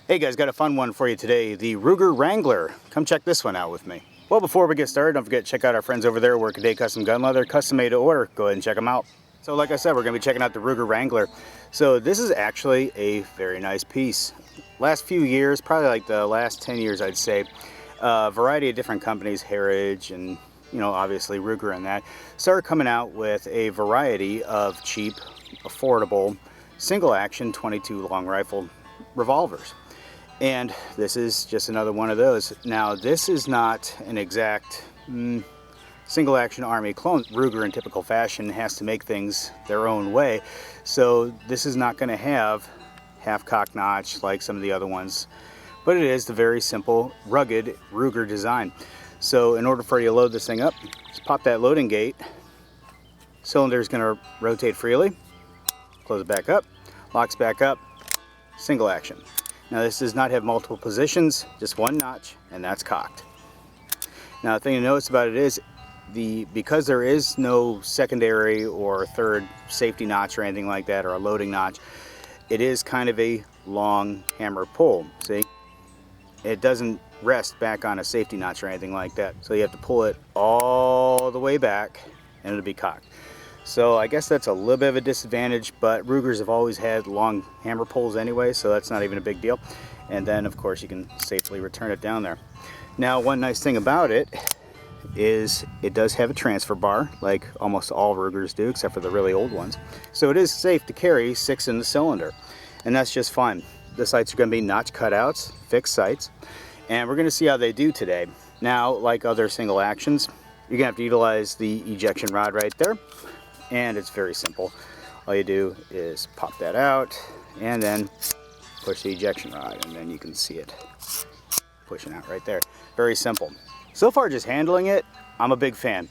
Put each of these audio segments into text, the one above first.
Hey guys, got a fun one for you today, the Ruger Wrangler. Come check this one out with me. Well, before we get started, don't forget to check out our friends over there, Work A Day Custom Gun Leather, custom made to order. Go ahead and check them out. So like I said, we're going to be checking out the Ruger Wrangler. So this is actually a very nice piece. Last few years, probably like the last 10 years I'd say, a variety of different companies, Heritage and obviously Ruger and that, started coming out with a variety of cheap, affordable, single action 22 long rifle revolvers. And this is just another one of those. Now this is not an exact single action army clone. Ruger in typical fashion has to make things their own way. So this is not going to have half cock notch like some of the other ones. But it is the very simple, rugged Ruger design. So in order for you to load this thing up, just pop that loading gate. Cylinder is going to rotate freely. Close it back up. Locks back up. Single action. Now this does not have multiple positions, just one notch, and that's cocked. Now the thing to notice about it is, because there is no secondary or third safety notch or anything like that, or a loading notch, it is kind of a long hammer pull, see? It doesn't rest back on a safety notch or anything like that. So you have to pull it all the way back and it'll be cocked. So I guess that's a little bit of a disadvantage, but Rugers have always had long hammer pulls anyway, so that's not even a big deal. And then of course you can safely return it down there. Now one nice thing about it is it does have a transfer bar, like almost all Rugers do, except for the really old ones. So it is safe to carry 6 in the cylinder, and that's just fine. The sights are going to be notch cutouts, fixed sights, and we're going to see how they do today. Now, like other single actions, you're going to have to utilize the ejection rod right there. And it's very simple. All you do is pop that out and then push the ejection rod, and then you can see it pushing out right there. Very simple. So far just handling it, I'm a big fan.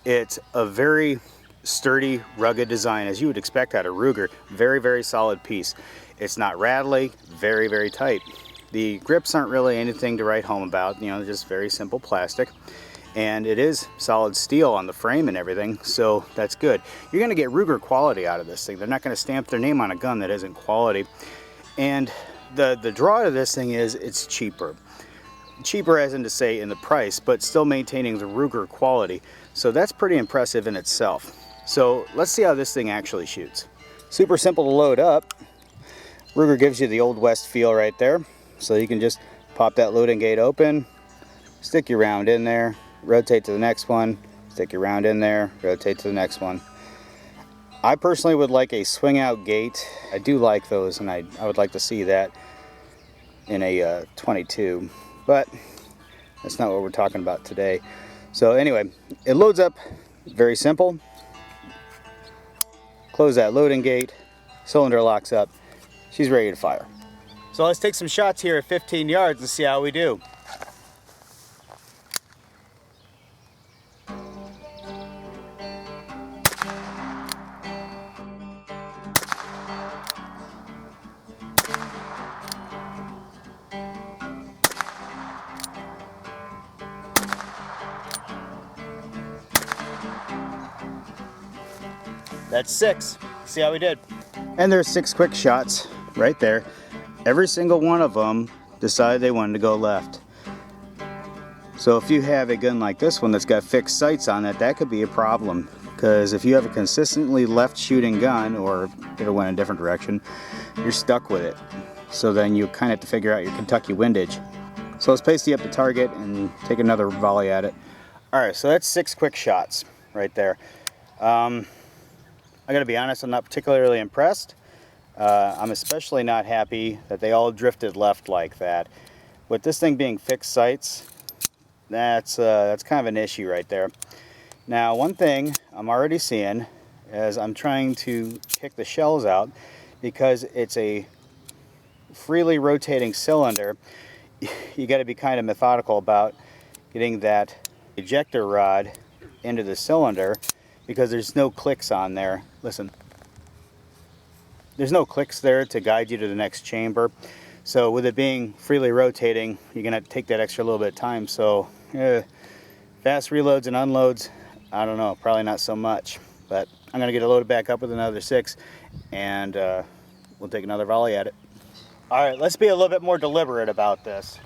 It's a very sturdy, rugged design as you would expect out of Ruger. Very, very solid piece. It's not rattly, very, very tight. The grips aren't really anything to write home about, they're just very simple plastic. And it is solid steel on the frame and everything, so that's good. You're going to get Ruger quality out of this thing. They're not going to stamp their name on a gun that isn't quality. And the draw to this thing is it's cheaper. Cheaper as in to say in the price, but still maintaining the Ruger quality. So that's pretty impressive in itself. So let's see how this thing actually shoots. Super simple to load up. Ruger gives you the Old West feel right there. So you can just pop that loading gate open, stick your round in there, rotate to the next one, stick your round in there, rotate to the next one. I personally would like a swing out gate. I do like those, and I would like to see that in a 22, but that's not what we're talking about today. So anyway, it loads up very simple. Close that loading gate, cylinder locks up, she's ready to fire. So let's take some shots here at 15 yards and see how we do. That's 6. See how we did? And there's 6 quick shots right there. Every single one of them decided they wanted to go left. So if you have a gun like this one that's got fixed sights on it, that could be a problem. Because if you have a consistently left shooting gun, or if it went in a different direction, you're stuck with it. So then you kind of have to figure out your Kentucky windage. So let's paste up the target and take another volley at it. Alright, so that's 6 quick shots right there. I gotta be honest, I'm not particularly impressed. I'm especially not happy that they all drifted left like that. With this thing being fixed sights, that's kind of an issue right there. Now, one thing I'm already seeing as I'm trying to kick the shells out, because it's a freely rotating cylinder, you got to be kind of methodical about getting that ejector rod into the cylinder, because there's no clicks on there. Listen, there's no clicks there to guide you to the next chamber. So with it being freely rotating, you're gonna have to take that extra little bit of time. So fast reloads and unloads, I don't know, probably not so much. But I'm gonna get it loaded back up with another 6, and we'll take another volley at it. All right, let's be a little bit more deliberate about this.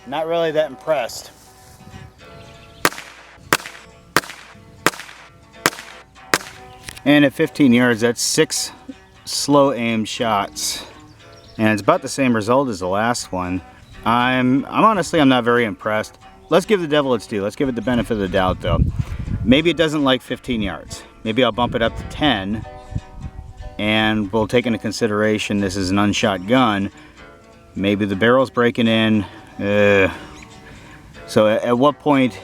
Not really that impressed. And at 15 yards, that's 6 slow aim shots. And it's about the same result as the last one. I'm honestly, I'm not very impressed. Let's give the devil its due. Let's give it the benefit of the doubt though. Maybe it doesn't like 15 yards. Maybe I'll bump it up to 10, and we'll take into consideration this is an unshot gun. Maybe the barrel's breaking in. So at what point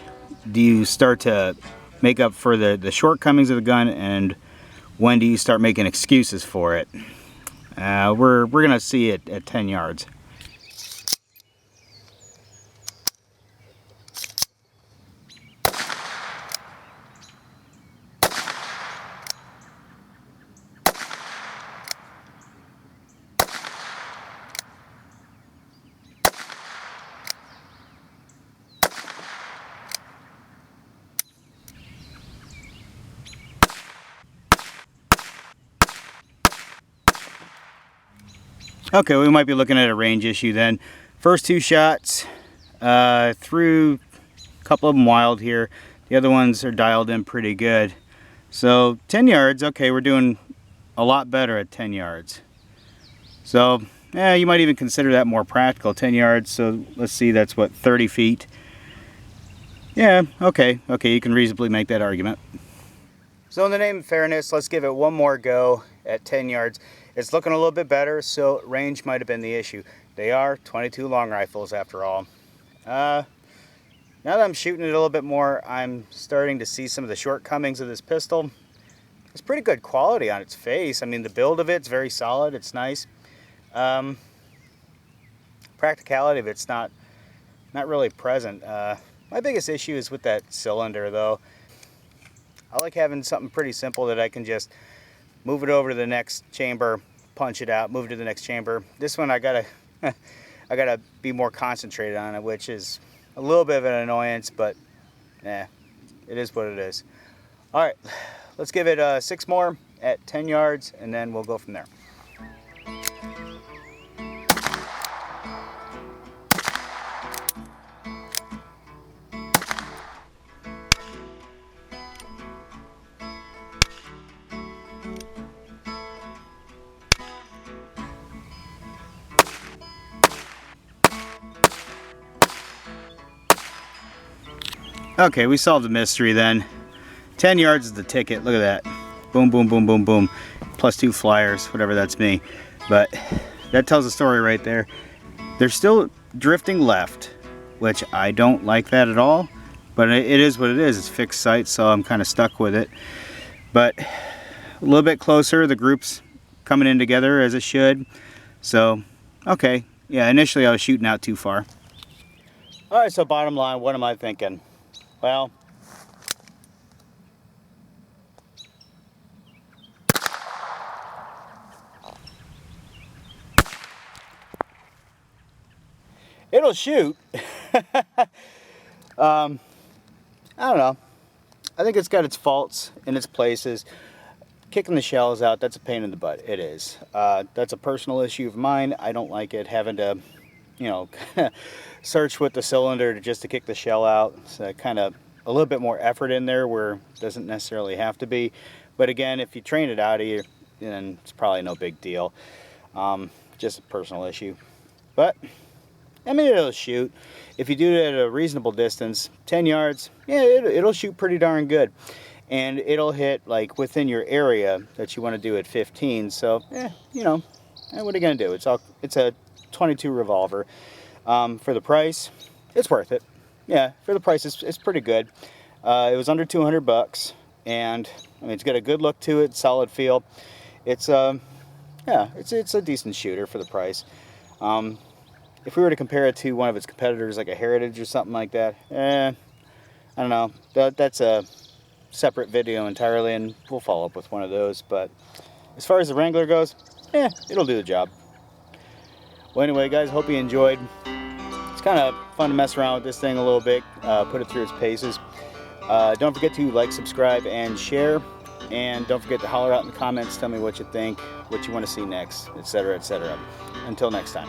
do you start to make up for the shortcomings of the gun, and when do you start making excuses for it? We're gonna see it at 10 yards. Okay, we might be looking at a range issue then. First 2 shots, threw a couple of them wild here. The other ones are dialed in pretty good. So 10 yards, okay, we're doing a lot better at 10 yards. So, you might even consider that more practical, 10 yards. So let's see, that's what, 30 feet? Yeah, okay, you can reasonably make that argument. So in the name of fairness, let's give it one more go at 10 yards. It's looking a little bit better, so range might have been the issue. They are 22 long rifles after all. Now that I'm shooting it a little bit more, I'm starting to see some of the shortcomings of this pistol. It's pretty good quality on its face. I mean, the build of it's very solid, it's nice. Practicality of it's not really present. My biggest issue is with that cylinder though. I like having something pretty simple that I can just move it over to the next chamber, punch it out, move it to the next chamber. This one I gotta be more concentrated on it, which is a little bit of an annoyance, but it is what it is. All right, let's give it 6 more at 10 yards, and then we'll go from there. Okay, we solved the mystery then. 10 yards is the ticket. Look at that. Boom, boom, boom, boom, boom. Plus 2 flyers, whatever that's me. But that tells the story right there. They're still drifting left, which I don't like that at all. But it is what it is. It's fixed sight, so I'm kind of stuck with it. But a little bit closer, the group's coming in together as it should. So, okay. Yeah, initially I was shooting out too far. All right, so bottom line, what am I thinking? Well, it'll shoot. I don't know. I think it's got its faults in its places. Kicking the shells out, that's a pain in the butt. It is. That's a personal issue of mine. I don't like it having to, search with the cylinder just to kick the shell out. So kind of a little bit more effort in there where it doesn't necessarily have to be. But again, if you train it out of you, then it's probably no big deal. Just a personal issue. But I mean, it'll shoot. If you do it at a reasonable distance, 10 yards, yeah, it'll shoot pretty darn good. And it'll hit like within your area that you want to do at 15. So, what are you gonna do? It's a 22 revolver. For the price, it's worth it. Yeah, for the price, it's pretty good. It was under 200 bucks, and I mean, it's got a good look to it, solid feel. It's it's a decent shooter for the price. If we were to compare it to one of its competitors, like a Heritage or something like that, I don't know. That's a separate video entirely, and we'll follow up with one of those. But as far as the Wrangler goes, it'll do the job. Well, anyway, guys, hope you enjoyed. It's kind of fun to mess around with this thing a little bit, put it through its paces. Don't forget to like, subscribe, and share. And don't forget to holler out in the comments, tell me what you think, what you want to see next, etc., etc. Until next time.